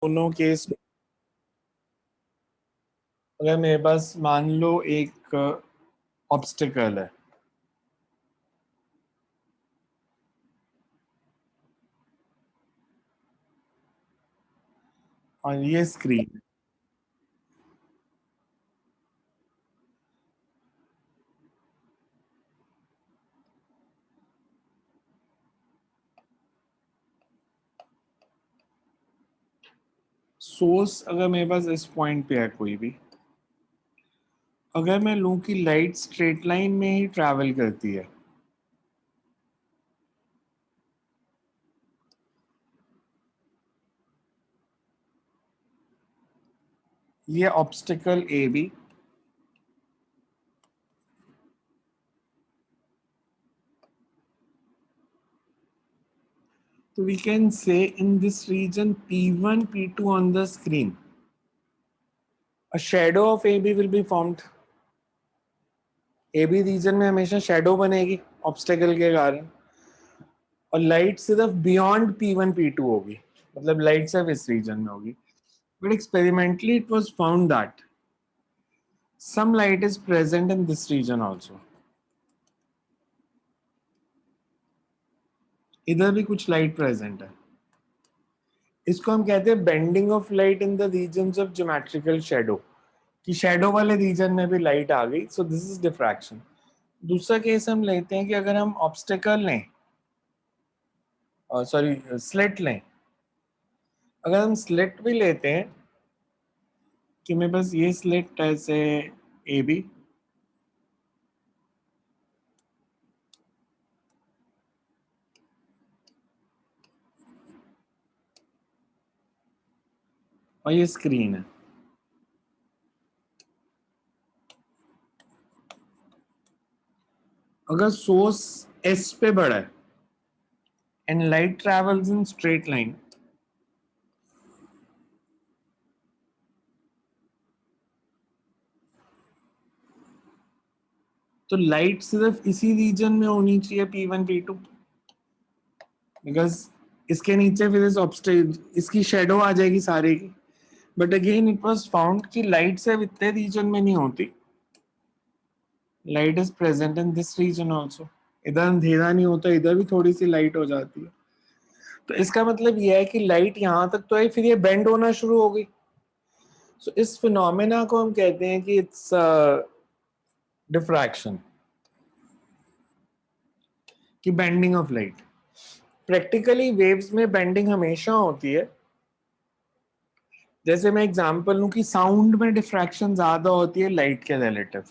दोनों केस अगर मेरे पास मान लो एक ऑब्स्टिकल है और ये स्क्रीन, सोर्स अगर मेरे पास इस पॉइंट पे है कोई भी, अगर मैं लूं कि लाइट स्ट्रेट लाइन में ही ट्रैवल करती है, ये obstacle A B, so we can say in this region P1, P2 on the screen, a shadow of AB will be formed. AB region में हमेशा शेडो बनेगी ऑब्स्टेकल के कारण, और लाइट सिर्फ बियॉन्ड P1, P2 होगी, मतलब लाइट सिर्फ इस रीजन में होगी. But experimentally it was found that some light is present in this region also. इधर भी कुछ लाइट प्रेजेंट है. इसको हम कहते हैं bending of light in the regions of geometrical shadow, कि शेडो वाले रीजन में भी लाइट आ गई. So this is diffraction. दूसरा केस हम लेते हैं कि अगर हम ऑब्स्टेकल लें, सॉरी स्लिट लें, अगर हम स्लिट भी लेते हैं कि मेरे पास ये स्लिट ऐसे ए बी, और ये स्क्रीन है, अगर सोर्स एस पे बड़ा है and light travels in straight line, तो लाइट सिर्फ इसी रीजन में होनी चाहिए P1, P2, बिकॉज इसके नीचे फिर इसकी शेडो आ जाएगी सारे की. But again it was found कि लाइट सिर्फ इतने रीजन में नहीं होती, light is present in this region also. इधर अंधेरा नहीं होता, इधर भी थोड़ी सी लाइट हो जाती है. तो इसका मतलब यह है कि लाइट यहां तक तो है, फिर ये बेंड होना शुरू हो गई. सो इस फिनोमेना को हम कहते हैं कि इट्स डिफ्रैक्शन, कि bending of light. Practically waves में बेंडिंग हमेशा होती है. जैसे मैं एग्जांपल लूं कि साउंड में डिफ्रैक्शन ज्यादा होती है लाइट के रिलेटिव.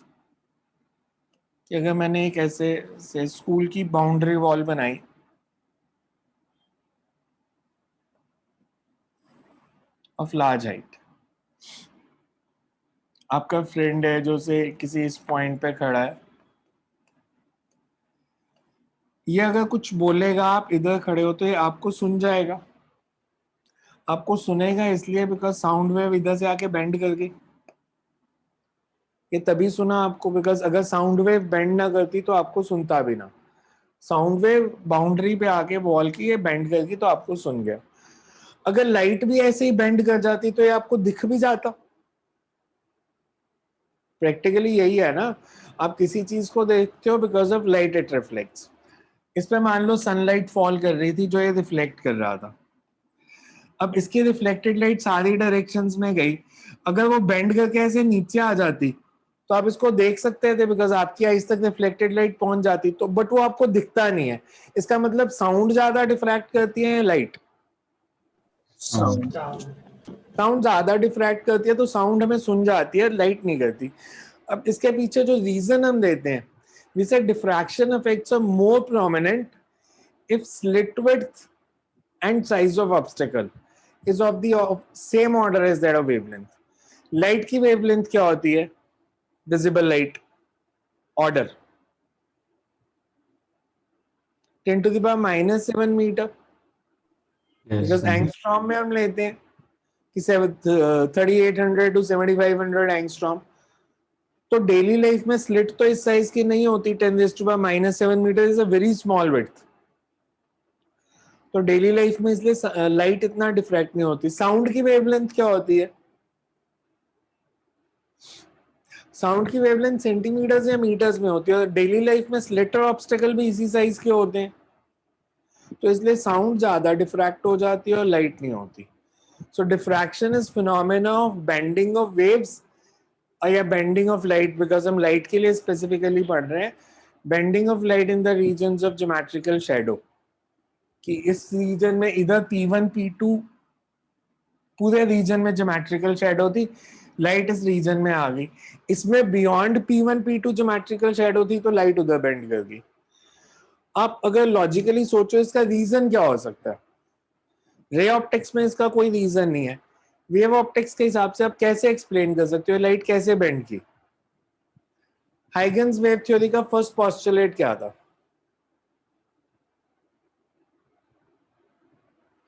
कि अगर मैंने एक ऐसे से स्कूल की बाउंड्री वॉल बनाई ऑफ लार्ज हाइट, आपका फ्रेंड है जो से किसी इस पॉइंट पे खड़ा है, ये अगर कुछ बोलेगा, आप इधर खड़े हो तो ये आपको सुन जाएगा. आपको सुनेगा इसलिए बिकॉज साउंड वेव इधर से आके बेंड कर गई. ये तभी सुना आपको बिकॉज अगर साउंड वेव बेंड ना करती तो आपको सुनता भी ना. साउंड वेव बाउंड्री पे आके वॉल की ये बेंड कर गई तो आपको सुन गया. अगर लाइट भी ऐसे ही बेंड कर जाती तो ये आपको दिख भी जाता. प्रैक्टिकली यही है ना, आप किसी चीज को देखते हो because of light it reflects. इस पे मान लो सनलाइट फॉल कर रही थी जो ये रिफ्लेक्ट कर रहा था. अब इसकी रिफ्लेक्टेड लाइट सारी डायरेक्शंस में गई, अगर वो बेंड करके ऐसे नीचे आ जाती तो आप इसको देख सकते थे बिकॉज आपकी आईज तक रिफ्लेक्टेड लाइट पहुंच जाती. तो बट वो आपको दिखता नहीं है. इसका मतलब साउंड ज्यादा डिफ्रैक्ट करती है या लाइट? साउंड ज्यादा डिफ्रैक्ट करती है, तो साउंड हमें सुन जाती है, लाइट नहीं करती. अब इसके पीछे जो रीजन हम देते हैं, we said diffraction effects are more prominent if slit width and size of obstacle is of the same order as that of wavelength. Light की वेवलेंथ क्या होती है? Visible light order 10 to the power -7 metre, because angstrom में हम लेते हैं कि 3800 to 7500 angstrom. तो डेली लाइफ में स्लिट तो इस साइज की नहीं होती. 10 to the power -7 metre is a very small width. तो डेली लाइफ में इसलिए लाइट इतना डिफ्रैक्ट नहीं होती। साउंड की वेवलेंथ क्या होती है? साउंड की वेवलेंथ सेंटीमीटर्स या मीटर्स में होती है, और डेली लाइफ में स्लिट और ऑब्स्टेकल भी इसी साइज के होते हैं, तो इसलिए साउंड ज्यादा डिफ्रैक्ट हो जाती है और लाइट नहीं होती। So diffraction is phenomena of bending of waves या बेंडिंग ऑफ लाइट, बिकॉज हम लाइट के लिए स्पेसिफिकली पढ़ रहे हैं, bending of light in the regions of geometrical shadow, कि इस रीजन में इधर P1 P2 पूरे रीजन में ज्योमेट्रिकल शैडो थी, लाइट इस रीजन में आ गई, इसमें beyond P1 P2 geometrical shadow थी तो लाइट उधर बेंड कर गई। आप अगर लॉजिकली सोचो इसका रीजन क्या हो सकता है? रे ऑप्टिक्स में इसका कोई रीजन नहीं है, वेव ऑप्टिक्स के हिसाब से आप कैसे एक्सप्लेन कर सकते हो लाइट कैसे बेंड की? हाइगन्स वेव थ्योरी का फर्स्ट पोस्टुलेट क्या था?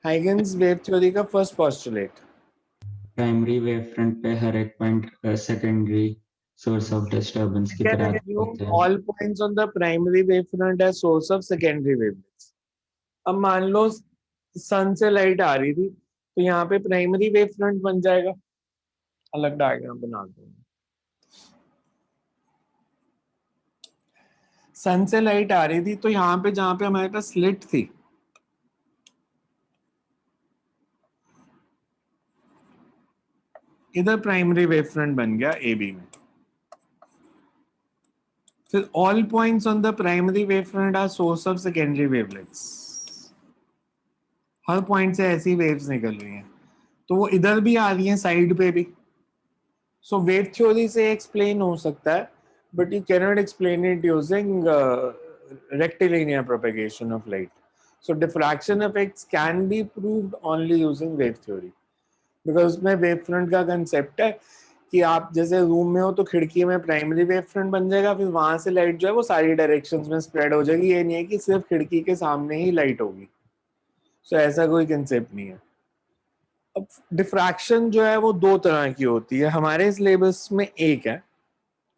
हाइगन्स वेव थ्योरी का first postulate, primary wave front पे हर एक point secondary source of disturbance की तरह होते हैं। All points on the primary wave front are source of secondary wavelets. अब मान लो सन से लाइट आ रही थी, तो यहाँ पे प्राइमरी वेव फ्रंट बन जाएगा। अलग डायग्राम बना दूंगा। सन से लाइट आ रही थी, तो यहाँ पे जहां पे हमारे पास स्लिट थी, इधर प्राइमरी वेव फ्रंट बन गया ए बी में। फिर all points on the primary wave front are source of secondary wavelets. हर पॉइंट से ऐसी वेव्स निकल रही हैं, तो वो इधर भी आ रही हैं, साइड पे भी। सो वेव थ्योरी से एक्सप्लेन हो सकता है, but you cannot explain it using rectilinear propagation of light. So diffraction effects can be proved only using wave theory, because उसमें वेव फ्रंट का कंसेप्ट है कि आप जैसे रूम में हो तो खिड़की में प्राइमरी वेव फ्रंट बन जाएगा, फिर वहां से लाइट जो है वो सारी डायरेक्शंस में स्प्रेड हो जाएगी। ये नहीं है कि सिर्फ खिड़की के सामने ही लाइट होगी। सो ऐसा कोई कंसेप्ट नहीं है। अब डिफ्रैक्शन जो है वो दो तरह की होती है, हमारे सिलेबस में एक है,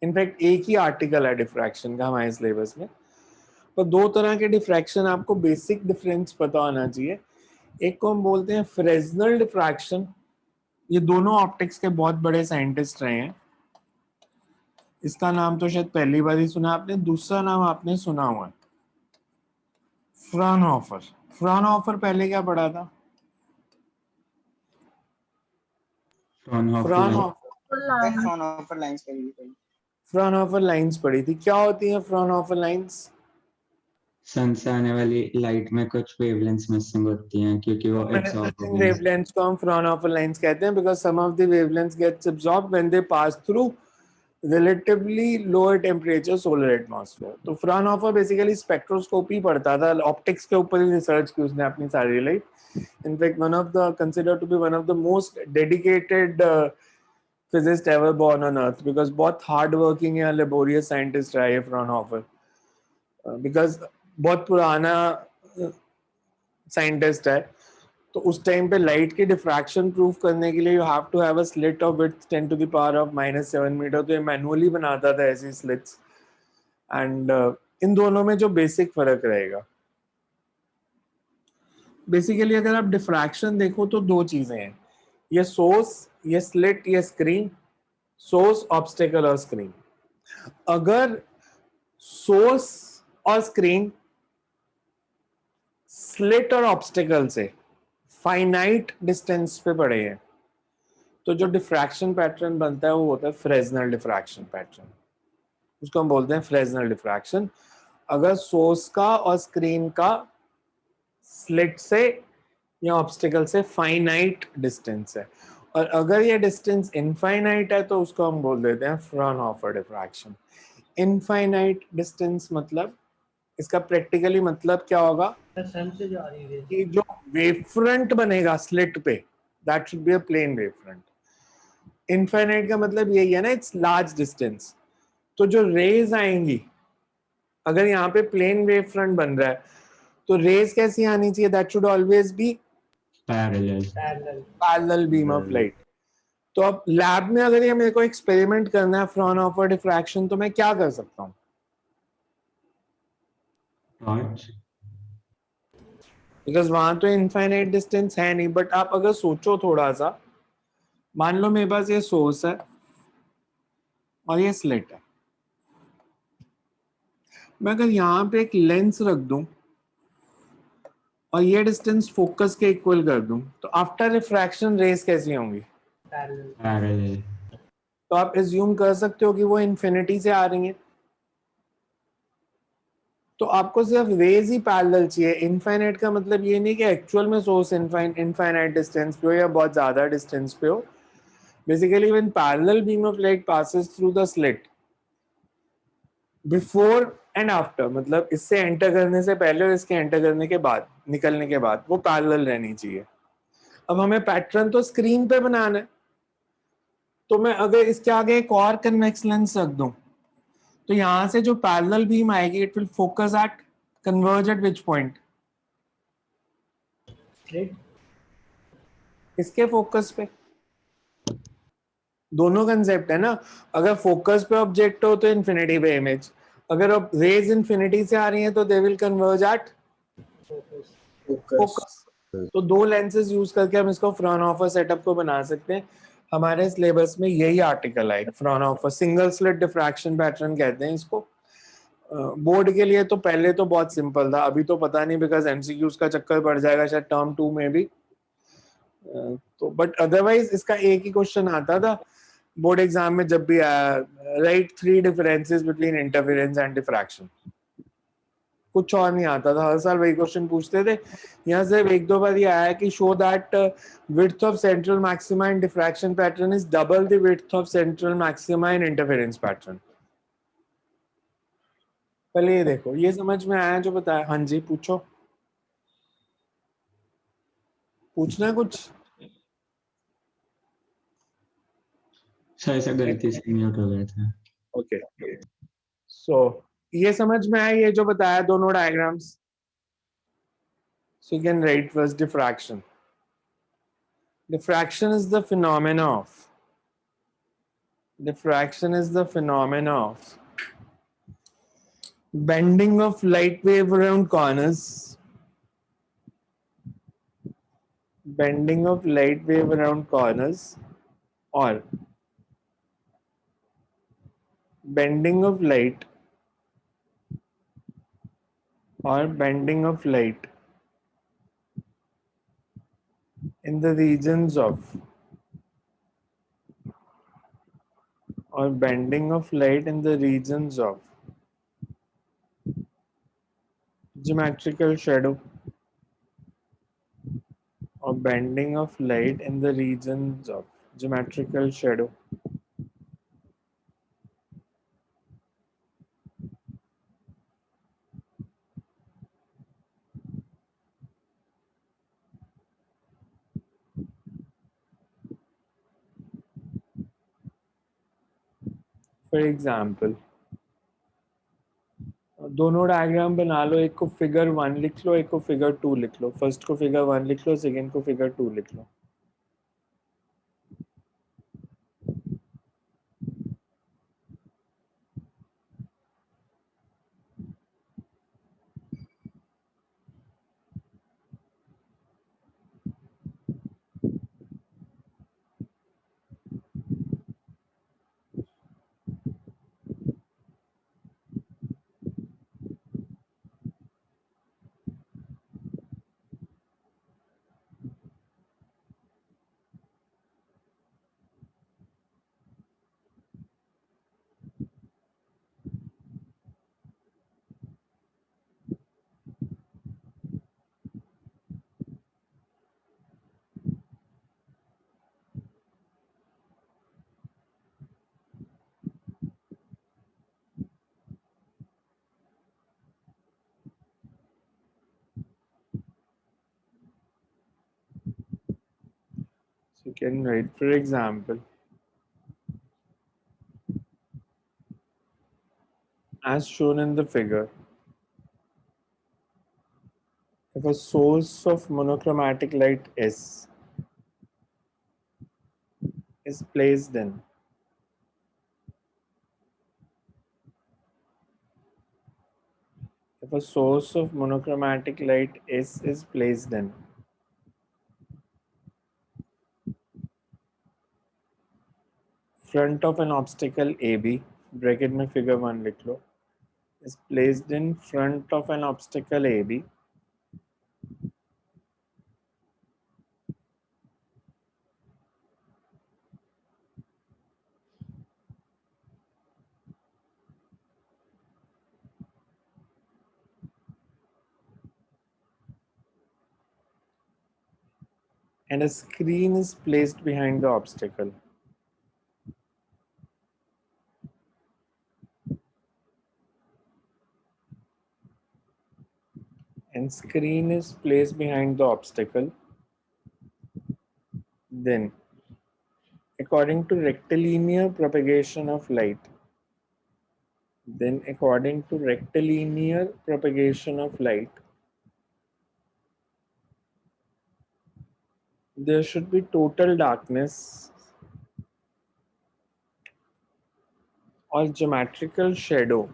इनफैक्ट एक ही आर्टिकल है डिफ्रैक्शन का हमारे सिलेबस में, पर दो तरह के डिफ्रैक्शन आपको बेसिक डिफरेंस पता होना चाहिए। एक को हम बोलते हैं फ्रेस्नेल डिफ्रैक्शन, ये दोनों ऑप्टिक्स के बहुत बड़े साइंटिस्ट रहे हैं, इसका नाम तो शायद पहली बार ही सुना आपने। दूसरा नाम आपने सुना हुआ है फ्राउनहोफर। फ्राउनहोफर पहले क्या पढ़ा था? फ्राउनहोफर लाइंस पढ़ी थी। क्या होती है फ्राउनहोफर लाइंस? सन से आने वाली लाइट में कुछ वेवलेंथ्स मिसिंग होती हैं क्योंकि वो एब्सॉर्ब हो गई हैं। वेवलेंथ्स को हम फ्राउनहोफर लाइंस कहते हैं, because some of the wavelengths gets absorbed when they pass through relatively lower temperature solar atmosphere. तो फ्राउनहोफर बेसिकली स्पेक्ट्रोस्कोपी पढ़ता था, ऑप्टिक्स के ऊपर ही रिसर्च की उसने अपनी सारी life. In fact one of the considered to be one of the most dedicated physicist ever born on earth, because बहुत हार्ड वर्किंग या लेबोरियस साइंटिस्ट रहा है फ्राउनहोफर, बिकॉज बहुत पुराना साइंटिस्ट है। तो उस टाइम पे लाइट की डिफ्रैक्शन प्रूफ करने के लिए you have to have a slit of width 10 to the power of -7 metre, तो ये मैनुअली बनाता था ऐसी स्लिट्स। एंड इन दोनों में जो बेसिक फर्क रहेगा, बेसिकली अगर आप डिफ्रैक्शन देखो तो दो चीजें हैं, ये सोर्स, ये स्लिट, ये स्क्रीन। सोर्स, ऑब्स्टेकल और स्क्रीन। अगर सोर्स और स्क्रीन स्लिट और ऑब्स्टेकल से फाइनाइट डिस्टेंस पे पड़े हैं, तो जो डिफ्रैक्शन पैटर्न बनता है वो होता है फ्रेस्नेल डिफ्रैक्शन पैटर्न, उसको हम बोलते हैं फ्रेस्नेल डिफ्रैक्शन। अगर सोर्स का और स्क्रीन का स्लिट से या ऑब्स्टिकल से फाइनाइट डिस्टेंस है, और अगर ये डिस्टेंस इनफाइनाइट है तो उसको हम बोल देते हैं फ्राउनहोफर डिफ्रैक्शन। इनफाइनाइट डिस्टेंस मतलब, इसका प्रैक्टिकली मतलब क्या होगा कि जो वेव फ्रंट बनेगा स्लिट पे, that should be a plane wave front. Infinite का मतलब यही है ना, इट्स लार्ज डिस्टेंस। तो जो रेज आएंगी, अगर यहाँ पे प्लेन वेव फ्रंट बन रहा है तो रेज कैसी आनी चाहिए? That should always be parallel beam of light. तो अब लैब में अगर ये मेरे को एक्सपेरिमेंट करना है फ्राउनहोफर डिफ्रैक्शन, तो मैं क्या कर सकता हूँ? बिकॉज वहां तो इनफाइनाइट डिस्टेंस है नहीं. बट आप अगर सोचो थोड़ा सा, मान लो मेरे पास ये सोर्स है और ये स्लिट है. मैं अगर यहाँ पे एक लेंस रख दूं और ये डिस्टेंस फोकस के इक्वल कर दूं, तो आफ्टर रिफ्रैक्शन रेस कैसी होंगी? पैरेलल। तो आप एज्यूम कर सकते हो कि वो इन्फिनिटी से आ रही हैं. तो आपको सिर्फ रेज ही पैरेलल चाहिए. इनफाइनाइट का मतलब ये नहीं कि एक्चुअल में सोर्स इनफाइनाइट डिस्टेंस पे हो या बहुत ज्यादा डिस्टेंस पे हो. Basically when parallel beam of light passes through the slit, before and after, मतलब इससे एंटर करने से पहले और इसके एंटर करने के बाद, निकलने के बाद, वो पैरेलल रहनी चाहिए. अब हमें पैटर्न तो स्क्रीन पे बनाना है. तो मैं अगर इसके आगे एक और कन्वेक्स लेंस रख दूं, तो यहां से जो पैरेलल बीम आएगी, it will focus at, converge eight which point? इसके फोकस पे. दोनों कंसेप्ट है ना. अगर फोकस पे ऑब्जेक्ट हो तो इन्फिनिटी पे इमेज. अगर अब रेज इन्फिनिटी से आ रही है तो they will converge at focus. तो दो लेंसेज यूज करके हम इसको फ्राउनहोफर सेटअप को बना सकते हैं. हमारे सिलेबस में यही आर्टिकल है, Fraunhofer single slit diffraction pattern कहते हैं इसको. बोर्ड के लिए तो पहले तो बहुत सिंपल था, अभी तो पता नहीं, बिकॉज एमसीक्यूज का चक्कर पड़ जाएगा शायद टर्म 2 में भी. तो बट अदरवाइज इसका एक ही क्वेश्चन आता था बोर्ड एग्जाम में जब भी आया, right 3 differences between interference and diffraction. कुछ और नहीं आता था, हर साल वही क्वेश्चन पूछते थे. यहाँ सिर्फ एक दो बार ये आया कि show that width of central maxima in diffraction pattern is double the width of central maxima in interference pattern. पहले ये देखो, ये समझ में आया जो बताया? हाँ जी, पूछो, पूछना है कुछ? सर ऐसा गलती से म्यूट हो गया था। ओके. सो ये समझ में आया ये जो बताया दोनों diagrams? So you can write first diffraction. Diffraction is the phenomena of. Diffraction is the phenomena of bending of light wave around corners. Bending of light wave around corners, or bending of light, or bending of light in the regions of, or bending of light in the regions of geometrical shadow, or bending of light in the regions of geometrical shadow. For example, दोनों diagram बना लो, एक को figure 1 लिख लो, एक को figure 2 लिख लो. First को figure 1 लिख लो, सेकंड को फिगर 2 लिख लो. So you can write, for example, as shown in the figure, if a source of monochromatic light S is placed in if a source of monochromatic light S is placed in front of an obstacle AB, bracket में figure 1 लिख लो, is placed in front of an obstacle AB, and a screen is placed behind the obstacle. And screen is placed behind the obstacle. Then, according to rectilinear propagation of light, there should be total darkness or geometrical shadow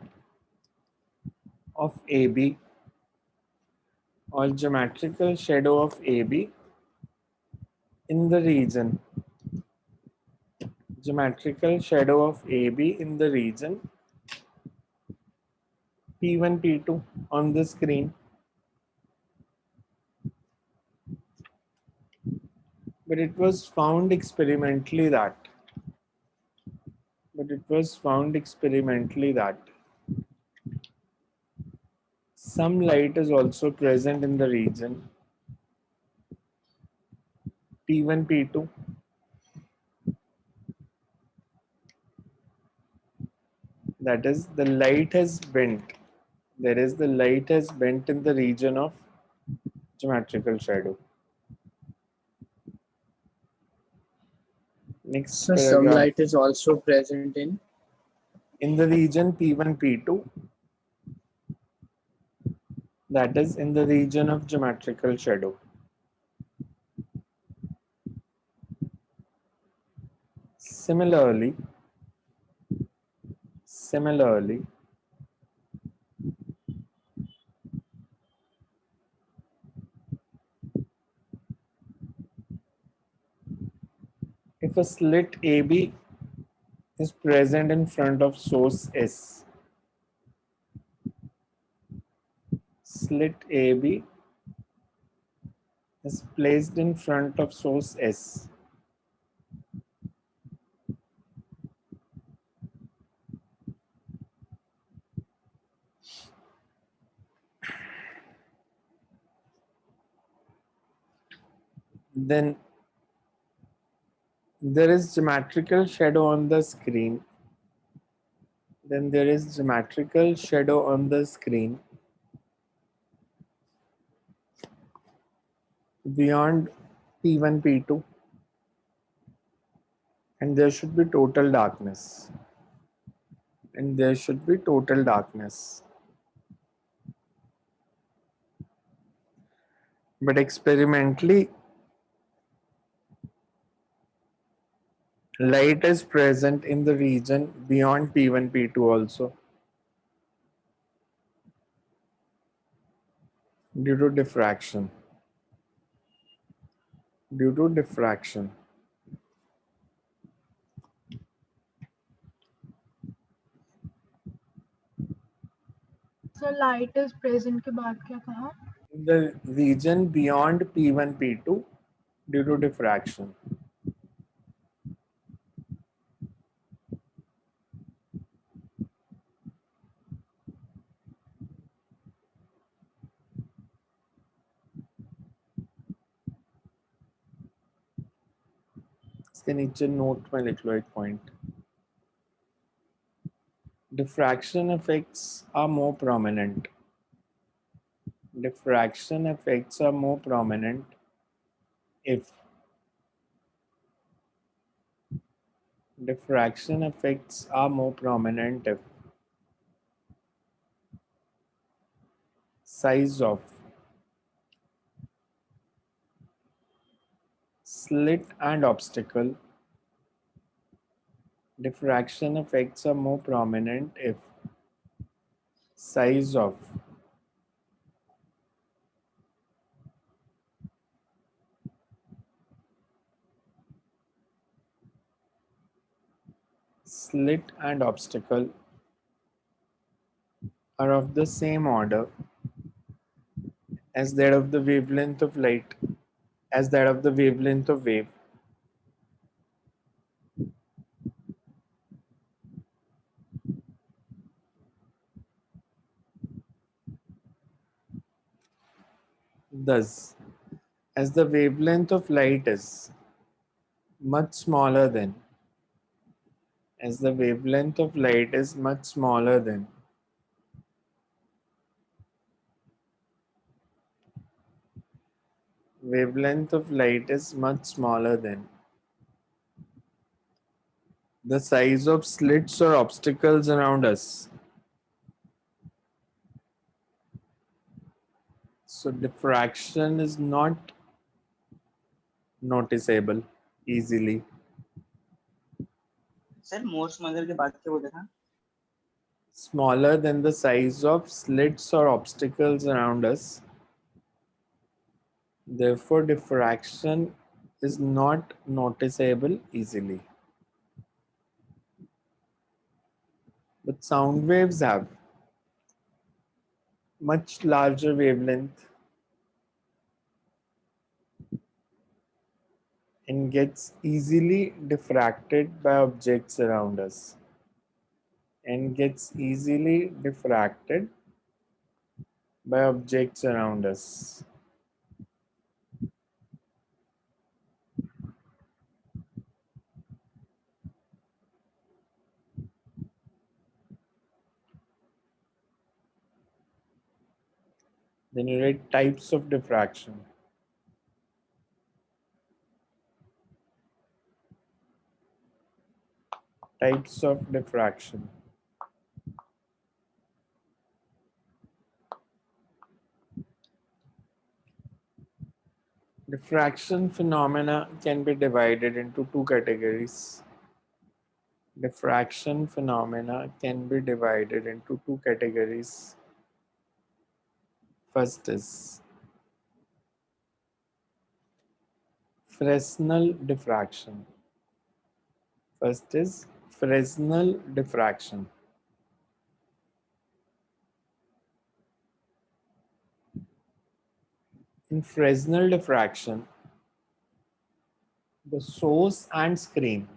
of AB in the region P1 P2 on the screen, but it was found experimentally that some light is also present in the region P1 P2, that is the light has bent in the region of geometrical shadow. Next So paragraph. some light is also present in the region P1 P2, that is in the region of geometrical shadow. Similarly, if a slit AB is present in front of source S, slit AB is placed in front of source S, then there is geometrical shadow on the screen. Beyond P1 P2, and there should be total darkness. But experimentally, light is present in the region beyond P1 P2 also, due to diffraction. So light is present के बाद क्या कहा? In the region beyond P1 P2 due to diffraction. इसके नीचे note में लिख लो एक point. Diffraction effects are more prominent. If size of slit and obstacle. Diffraction effects are more prominent if size of slit and obstacle are of the same order as that of the wavelength of light, as that of the wavelength of wave. Thus, as the wavelength of light is much smaller than, as the wavelength of light is much smaller than wavelength of light is much smaller than the size of slits or obstacles around us. So diffraction is not noticeable easily. Sir most mother के बाद क्या बोला था? Smaller than the size of slits or obstacles around us. Therefore, diffraction is not noticeable easily. But sound waves have much larger wavelength and gets easily diffracted by objects around us. And gets easily diffracted by objects around us. Then you write types of diffraction. Types of diffraction. Diffraction phenomena can be divided into two categories. Diffraction phenomena can be divided into two categories. First is Fresnel diffraction. First is Fresnel diffraction. In Fresnel diffraction, the source and screen.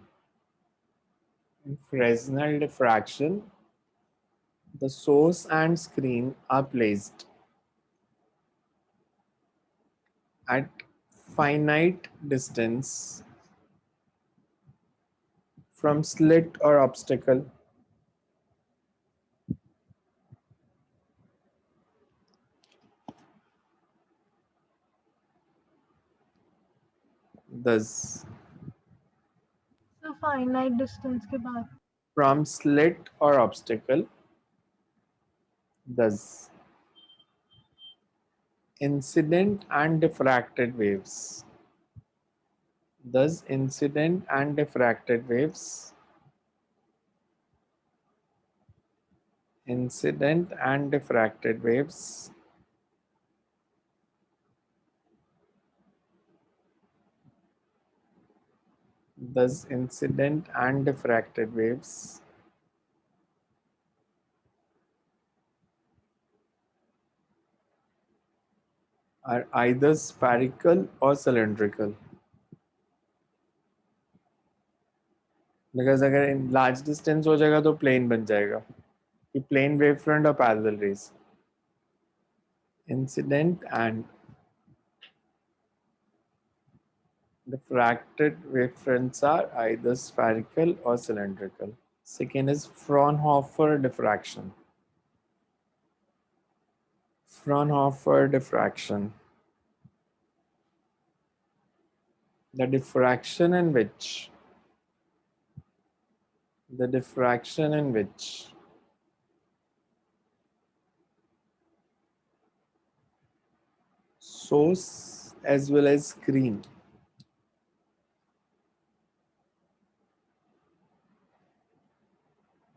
In Fresnel diffraction, the source and screen are placed at finite distance from slit or obstacle. Thus, So finite distance के बाद from slit or obstacle, thus incident and diffracted waves. Thus incident and diffracted waves. Incident and diffracted waves thus incident and diffracted waves are either spherical or cylindrical. Because अगर in large distance हो जाएगा तो plane बन जाएगा कि plane wavefront or parallel rays. Incident and diffracted wavefronts are either spherical or cylindrical. Second is Fraunhofer diffraction. Fraunhofer diffraction. The diffraction in which source as well as screen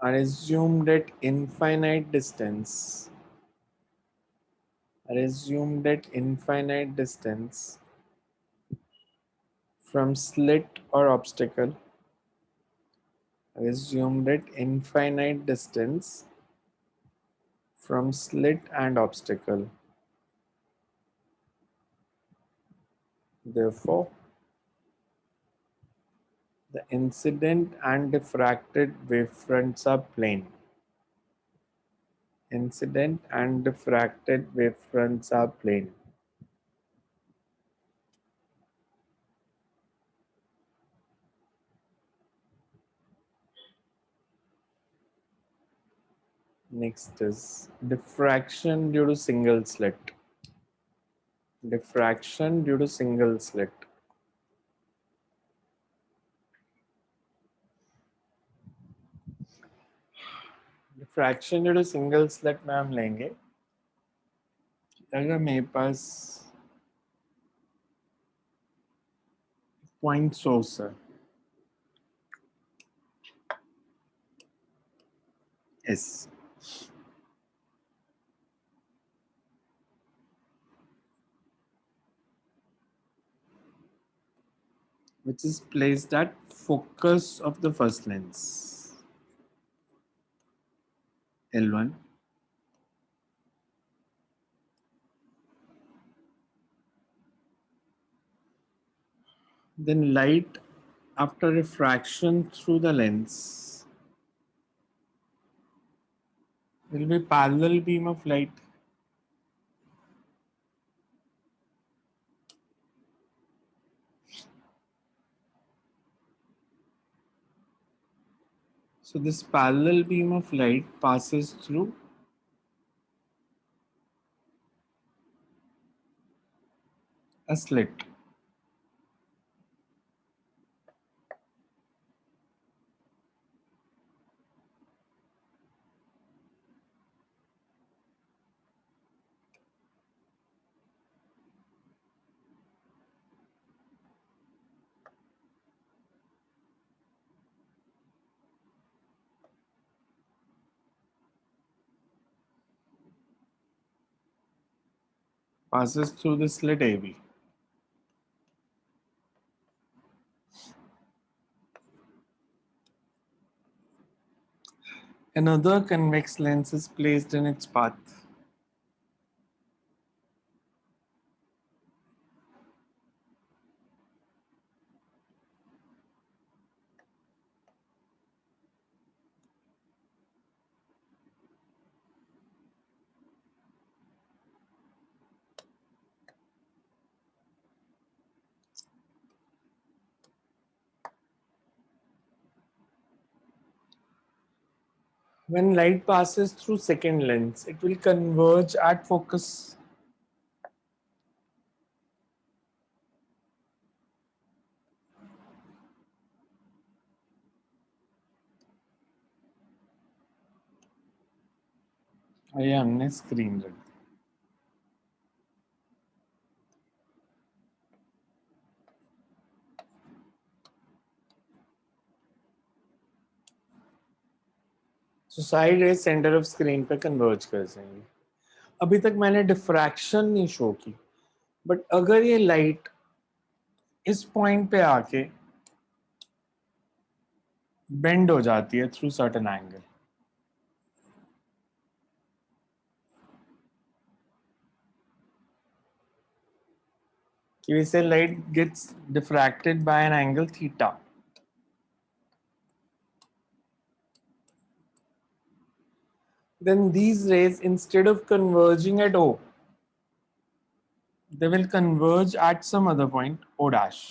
are assumed at infinite distance from slit or obstacle assumed at infinite distance from slit and obstacle. Therefore, the incident and diffracted wavefronts are plane. Incident and diffracted wavefronts are plane. Next is diffraction due to single slit. Diffraction due to single slit. Diffraction due to single slit में हम लेंगे अगर मेरे पास point source है S, which is placed at focus of the first lens, L1. Then light after refraction through the lens will be parallel beam of light. So this parallel beam of light passes through a slit. Passes through the slit AB. Another convex lens is placed in its path. When light passes through second lens, it will converge at focus. ये हमने screen रख दी. So side रे centre of screen पे converge कर जाएंगे. अभी तक मैंने डिफ्रैक्शन नहीं शो की, बट अगर ये लाइट इस पॉइंट पे आके बेंड हो जाती है थ्रू सर्टेन एंगल, कि we say light gets diffracted by an angle theta. Then these rays, instead of converging at O, they will converge at some other point, O dash.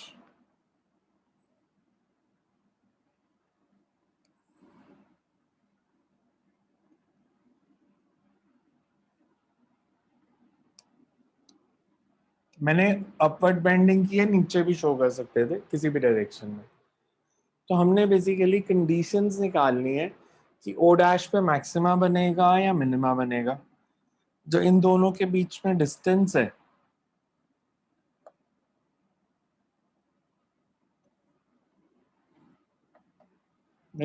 मैंने upward bending की है, नीचे भी show कर सकते थे किसी भी डायरेक्शन में. तो हमने बेसिकली कंडीशंस निकालनी है कि ओ डैश पे मैक्सिमा बनेगा या मिनिमा बनेगा. जो इन दोनों के बीच में डिस्टेंस है,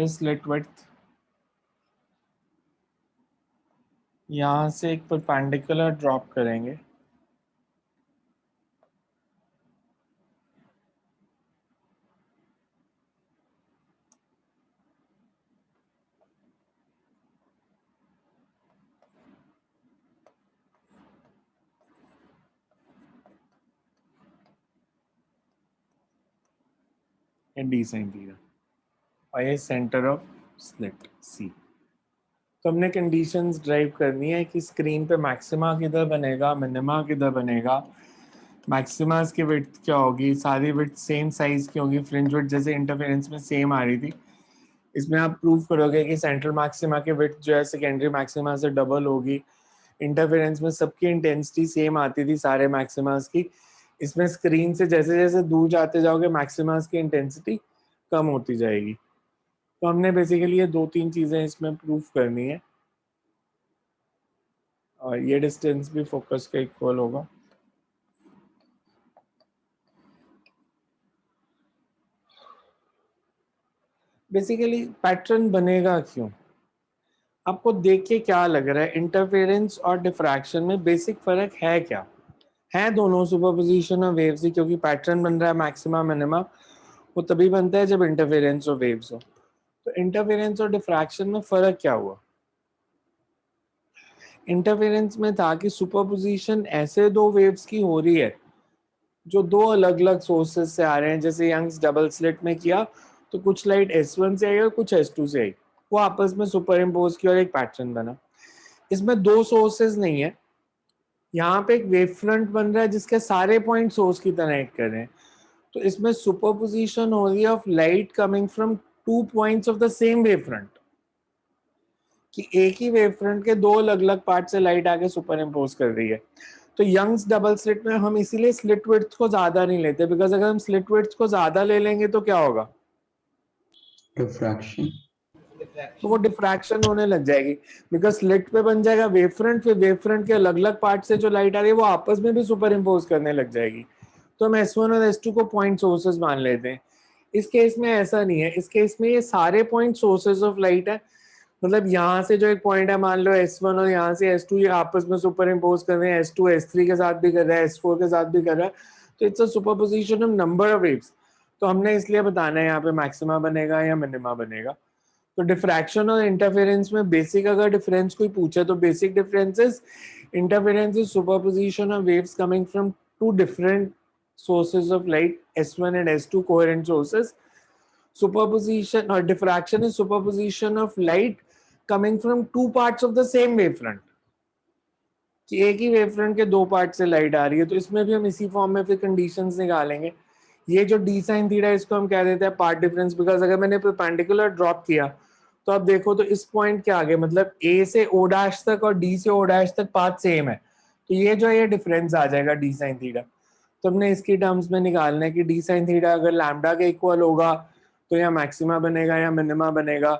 स्लिट विड्थ, यहां से एक परपेंडिकुलर ड्रॉप करेंगे. एंड डी साइन थीटा, और ये सेंटर ऑफ स्लिट सी। तो हमने कंडीशंस ड्राइव करनी है कि स्क्रीन पे मैक्सिमा किधर बनेगा, मिनिमा किधर बनेगा, मैक्सिमास की विड्थ क्या होगी, सारी विड्थ सेम साइज की होगी, फ्रिंज विड्थ जैसे इंटरफेरेंस में सेम आ रही थी। इसमें आप प्रूव करोगे कि सेंट्रल मैक्सिमा की विड्थ जो है सेकेंडरी मैक्सिमा से डबल होगी। इंटरफेरेंस में सबकी इंटेंसिटी सेम आती थी सारे मैक्सिमास की। इसमें स्क्रीन से जैसे जैसे दूर जाते जाओगे मैक्सिमास की इंटेंसिटी कम होती जाएगी। तो हमने बेसिकली ये 2-3 चीजें इसमें प्रूव करनी है, और ये डिस्टेंस भी फोकस का इक्वल होगा। बेसिकली पैटर्न बनेगा क्यों, आपको देख के क्या लग रहा है, इंटरफेरेंस और डिफ्रैक्शन में बेसिक फर्क है क्या? है दोनों सुपरपोजिशन और वेव्स ही, क्योंकि पैटर्न बन रहा है मैक्सिमा मिनिमा, वो तभी बनता है जब इंटरफेरेंस और वेव्स हो। तो इंटरफेरेंस और डिफ्रैक्शन में फर्क क्या हुआ? इंटरफेरेंस में था कि सुपरपोजिशन ऐसे दो वेव्स की हो रही है जो दो अलग अलग सोर्सेज से आ रहे हैं। जैसे यंग्स डबल स्लिट में किया तो कुछ लाइट S1 से आई और कुछ S2 से आई, वो आपस में सुपर इम्पोज किया और एक पैटर्न बना। इसमें दो सोर्सेज नहीं है, यहाँ पे एक वेव फ्रंट बन रहा है जिसके सारे पॉइंट सोर्स की तरह एक्ट कर रहे हैं। तो इसमें सुपरपोजिशन हो रही है of light coming from 2 points of the same wave front, कि एक ही वेव फ्रंट के दो अलग अलग पार्ट से लाइट आके सुपर इम्पोज कर रही है। तो यंग्स डबल स्लिट में हम इसीलिए स्लिट विड्थ को ज्यादा नहीं लेते, बिकॉज अगर हम स्लिट विड्थ को ज्यादा ले लेंगे तो क्या होगा, डिफ्रैक्शन। तो वो डिफ्रैक्शन होने लग जाएगी। बिकॉज स्लिट पे बन जाएगा वेव फ्रंट, फिर वेव फ्रंट के अलग अलग पार्ट से जो लाइट आ रही है वो आपस में भी सुपर इम्पोज करने लग जाएगी। तो हम S1 और S2 को पॉइंट सोर्सेज मान लेते हैं। इस केस में ऐसा नहीं है, इस केस में ये सारे पॉइंट सोर्सेज ऑफ लाइट है। मतलब यहाँ से जो एक पॉइंट है मान लो S1 और यहाँ से S2, ये आपस में सुपर इम्पोज कर रहे हैं, S2 S3 के साथ भी कर रहा है, S4 के साथ भी कर रहा है। तो it's a superposition of number of waves. तो हमने इसलिए बताना है यहाँ पे मैक्सिमा बनेगा या मिनिमा बनेगा। तो डिफ्रैक्शन और इंटरफेरेंस में बेसिक अगर डिफरेंस कोई पूछे तो basic differences, interference is superposition of waves coming from two different sources of light, S1 and S2 coherent sources. Superposition or diffraction is superposition of light coming from two parts of the same wavefront, कि एक ही wavefront के दो part से light आ रही है। तो इसमें भी हम इसी फॉर्म में फिर कंडीशंस निकालेंगे। ये जो डी साइन थीटा इसको हम कह देते हैं पार्ट डिफरेंस, बिकॉज अगर मैंने परपेंडिकुलर ड्रॉप किया तो आप देखो तो इस पॉइंट के आगे मतलब ए से ओ डैश तक और डी से ओ डैश तक पाथ सेम है, तो ये जो ये डिफरेंस आ जाएगा डी साइन थीटा। तो हमने इसकी टर्म्स में निकालना है कि डी साइन थीटा अगर लैम्डा के इक्वल होगा तो या मैक्सिमा बनेगा या मिनिमा बनेगा।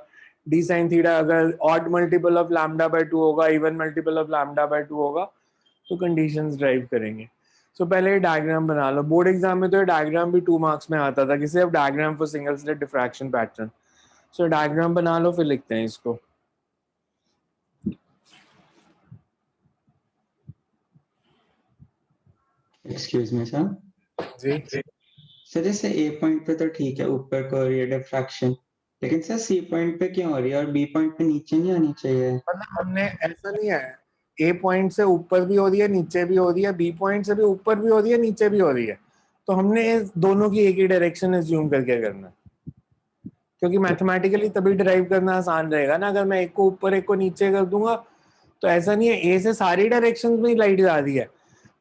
डी साइन थीटा अगर odd multiple of lambda by 2 होगा, even multiple of lambda by 2 होगा, तो कंडीशंस ड्राइव करेंगे। सो पहले ये डायग्राम बना लो। बोर्ड एग्जाम में तो ये डायग्राम भी 2 मार्क्स में आता था, किसी अब diagram for single slit diffraction pattern. So diagram बना लो, फिर लिखते हैं इसको। Excuse me sir. जी सर जैसे ए पॉइंट पे तो ठीक है, ऊपर को हो रही है डिफ्रैक्शन, लेकिन सर सी पॉइंट पे क्यों हो रही है और बी पॉइंट पे नीचे नहीं आनी चाहिए? मतलब हमने ऐसा नहीं है, ए पॉइंट से ऊपर भी हो रही है नीचे भी हो रही है, बी पॉइंट से भी ऊपर भी हो रही है नीचे भी हो रही है, तो हमने दोनों की एक ही डायरेक्शन एज्यूम करके करना है, क्योंकि मैथमेटिकली तभी ड्राइव करना आसान रहेगा ना। अगर मैं एक को ऊपर एक को नीचे कर दूंगा तो ऐसा नहीं है ए से सारी डायरेक्शन में लाइट जा रही है,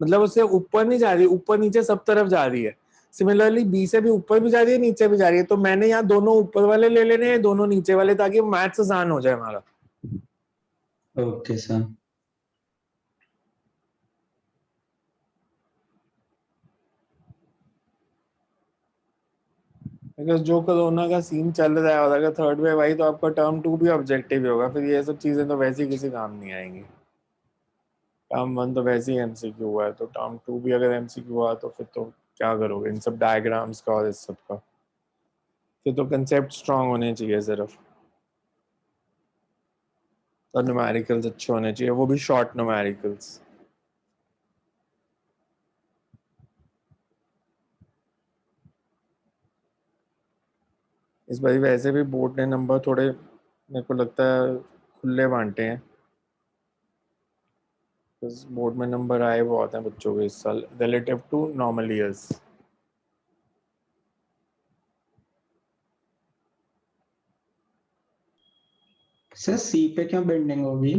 मतलब उससे ऊपर नहीं जा रही, ऊपर नीचे सब तरफ जा रही है। सिमिलरली बी से भी ऊपर भी जा रही है नीचे भी जा रही है, तो मैंने यहाँ दोनों ऊपर वाले ले लेने हैं दोनों नीचे वाले, ताकि मैथ्स आसान हो जाए हमारा। Okay sir. बिकॉज जो कोरोना का सीन चल रहा है और अगर थर्ड वेव आई तो आपका टर्म 2 भी ऑब्जेक्टिव ही होगा, फिर ये सब चीजें तो वैसे ही किसी काम नहीं आएंगी। टर्म 1 तो वैसे ही एमसीक्यू हुआ है, तो टर्म 2 भी अगर एमसीक्यू हुआ तो फिर तो क्या करोगे इन सब डायग्राम्स का और इस सब का। फिर तो कंसेप्ट स्ट्रांग होने चाहिए सिर्फ, और न्यूमेरिकल्स अच्छे होने चाहिए, वो भी शॉर्ट न्यूमेरिकल्स। इस बार वैसे भी बोर्ड ने नंबर थोड़े मेरे को लगता है खुले बांटे हैं, बोर्ड में नंबर आए बहुत हैं बच्चों के इस साल relative to normal years. Sir C पे क्यों बेंडिंग होगी?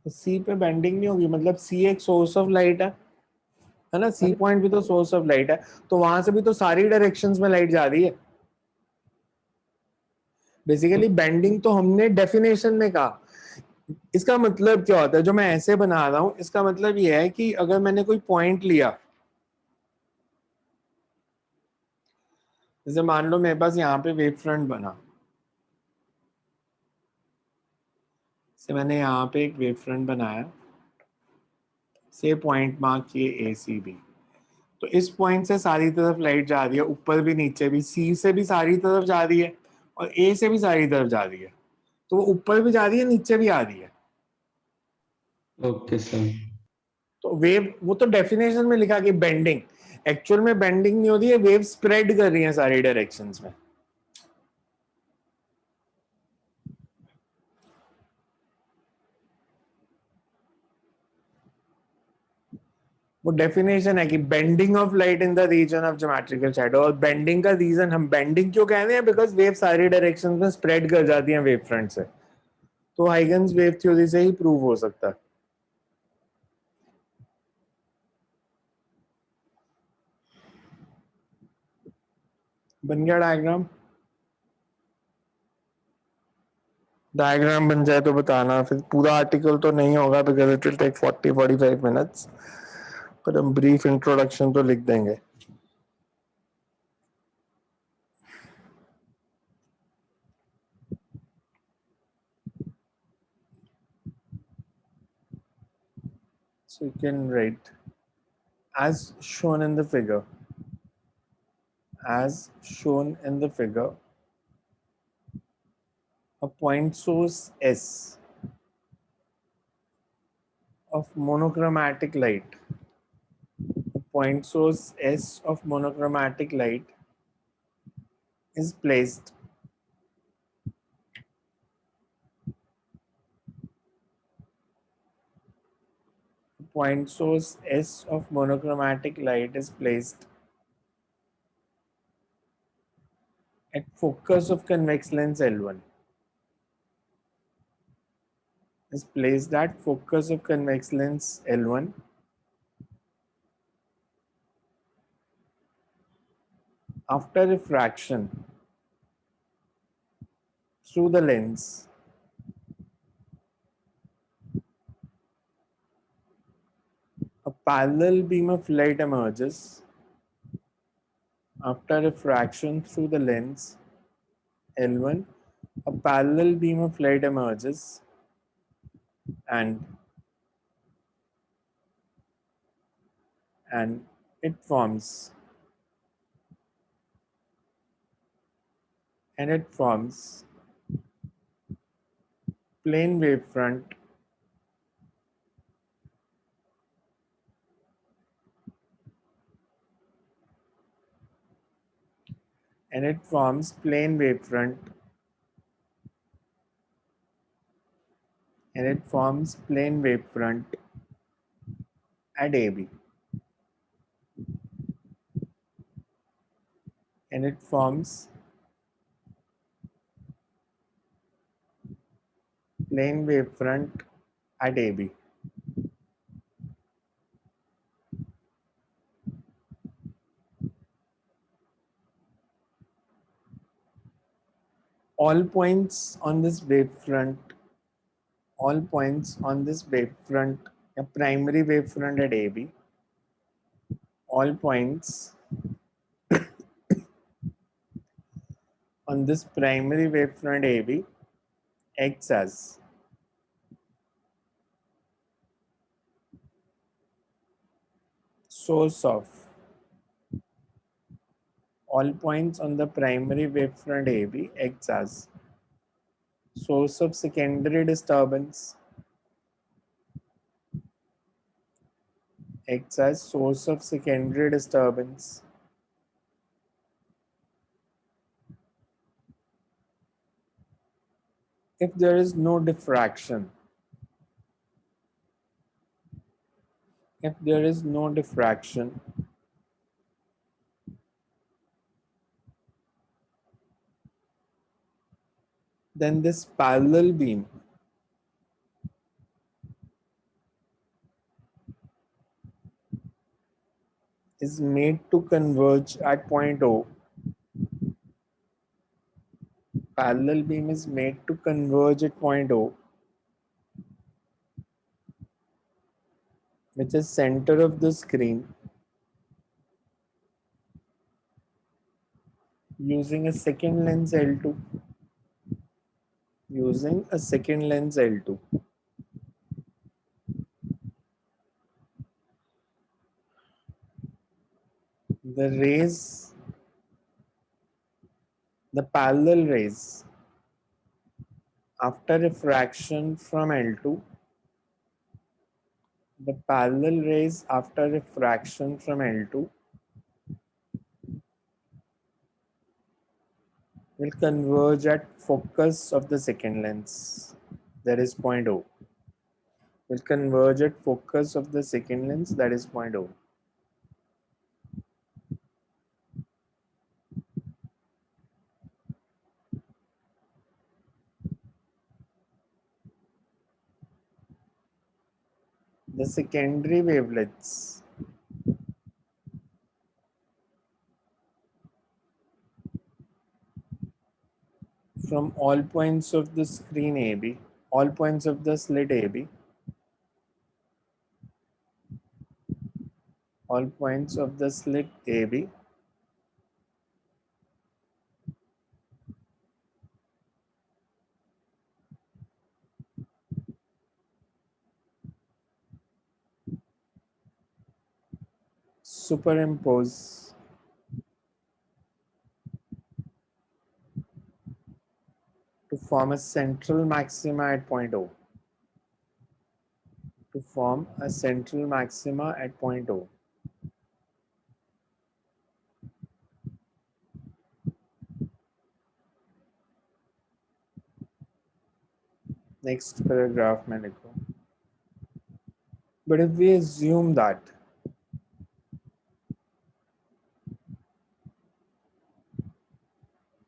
सी पे बेंडिंग नहीं होगी, मतलब सी एक सोर्स ऑफ लाइट है ना, सी पॉइंट भी तो सोर्स ऑफ लाइट है, तो वहां से भी तो सारी डायरेक्शंस में लाइट जा रही है। बेसिकली बेंडिंग तो हमने डेफिनेशन में कहा। इसका मतलब क्या होता है, जो मैं ऐसे बना रहा हूं, इसका मतलब ये है कि अगर मैंने कोई पॉइंट लिया, जैसे मान लो मेरे पास यहाँ पे वेव फ्रंट बना, से मैंने यहाँ पे एक वेव फ्रंट बनाया, से पॉइंट मार्क किए ए सी बी, तो इस पॉइंट से सारी तरफ लाइट जा रही है, ऊपर भी नीचे भी, सी से भी सारी तरफ जा रही है और ए से भी सारी तरफ जा रही है, तो वो ऊपर भी जा रही है नीचे भी आ रही है। Okay sir. तो वेव, वो तो डेफिनेशन में लिखा कि बेंडिंग, एक्चुअल में बेंडिंग नहीं होती है, वेव स्प्रेड कर रही है सारी डायरेक्शंस में। वो डेफिनेशन है कि bending of light in the region of geometrical shadow, और बेंडिंग का रीजन हम बेंडिंग क्यों कह रहे हैं, बिकॉज वेव सारी डायरेक्शन में स्प्रेड कर जाती है वेव फ्रंट से, तो हाइगन्स वेव थ्योरी से ही प्रूव हो सकता है। बन गया डायग्राम? डायग्राम बन जाए तो बताना, फिर पूरा आर्टिकल तो नहीं होगा because it will take 40-45 minutes, पर हम ब्रीफ इंट्रोडक्शन तो लिख देंगे। So you can write as shown in the figure, as shown in the figure, a point source S of monochromatic light, a point source S of monochromatic light is placed point source S of monochromatic light is placed at focus of convex lens L1, is placed at focus of convex lens L1 after refraction through the lens. A parallel beam of light emerges after refraction through the lens L1. A parallel beam of light emerges and it forms plane wavefront and it forms plane wavefront and it forms plane wavefront at AB, and it forms plane wavefront at AB. All points on this wavefront, all points on this wavefront, a primary wavefront at AB, all points on this primary wavefront AB acts as source of, all points on the primary wavefront AB acts as source of secondary disturbance, acts as source of secondary disturbance, if there is no diffraction. If there is no diffraction, then this parallel beam is made to converge at point O. Parallel beam is made to converge at point O, which is center of the screen, using a second lens L2. Using a second lens L2. The rays, the parallel rays, after refraction from L2, the parallel rays after refraction from L2 will converge at focus of the second lens, that is point O. Will converge at focus of the second lens, that is point O. The secondary wavelets from all points of the screen AB, all points of the slit AB, all points of the slit AB superimpose to form a central maxima at point O. To form a central maxima at point O. Next paragraph में लिखो. But if we assume that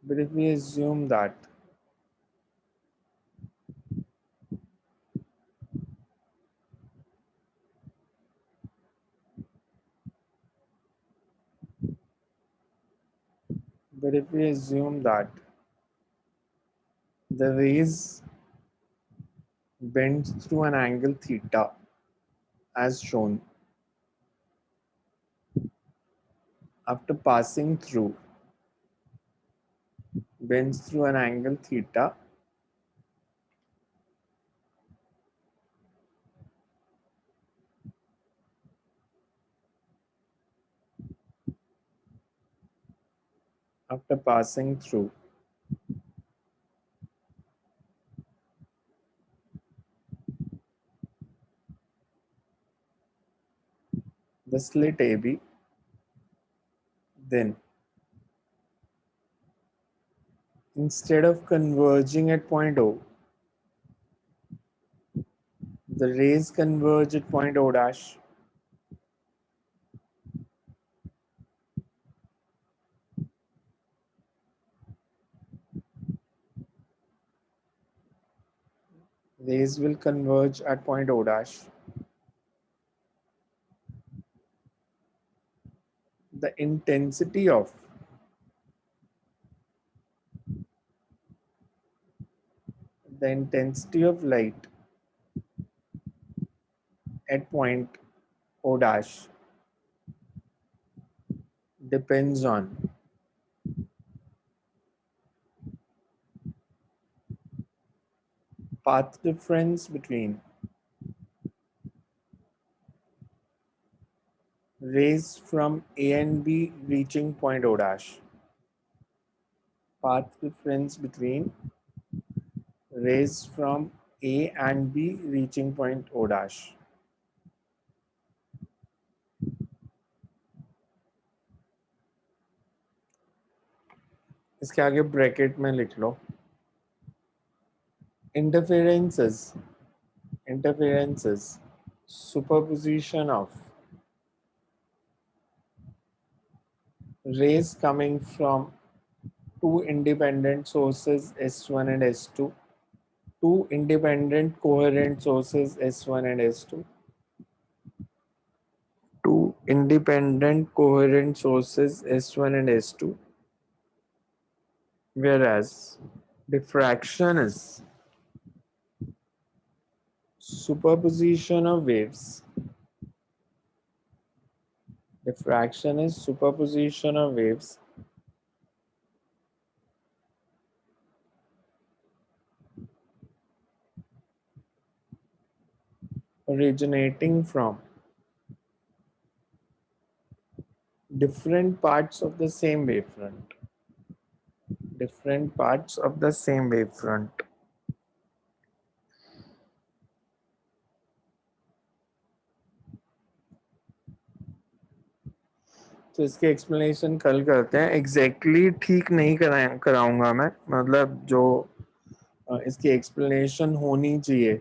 but if we assume that but if we assume that the rays bend through an angle theta as shown after passing through bends through an angle theta after passing through the slit AB, then instead of converging at point O, the rays converge at point O dash. Rays will converge at point O dash. The intensity of light at point O dash depends on path difference between rays from A and B reaching point O dash. Path difference between rays from A and B reaching point O dash. इसके आगे bracket में लिख लो interferences superposition of rays coming from two independent sources S1 and S2, two independent coherent sources S1 and S2, two independent coherent sources S1 and S2, whereas diffraction is superposition of waves. Diffraction is superposition of waves originating from different parts of the same wavefront. Different parts of the same wavefront. तो इसके explanation कल करते हैं. Exactly ठीक नहीं कराऊंगा मैं, मतलब जो इसकी एक्सप्लेनेशन होनी चाहिए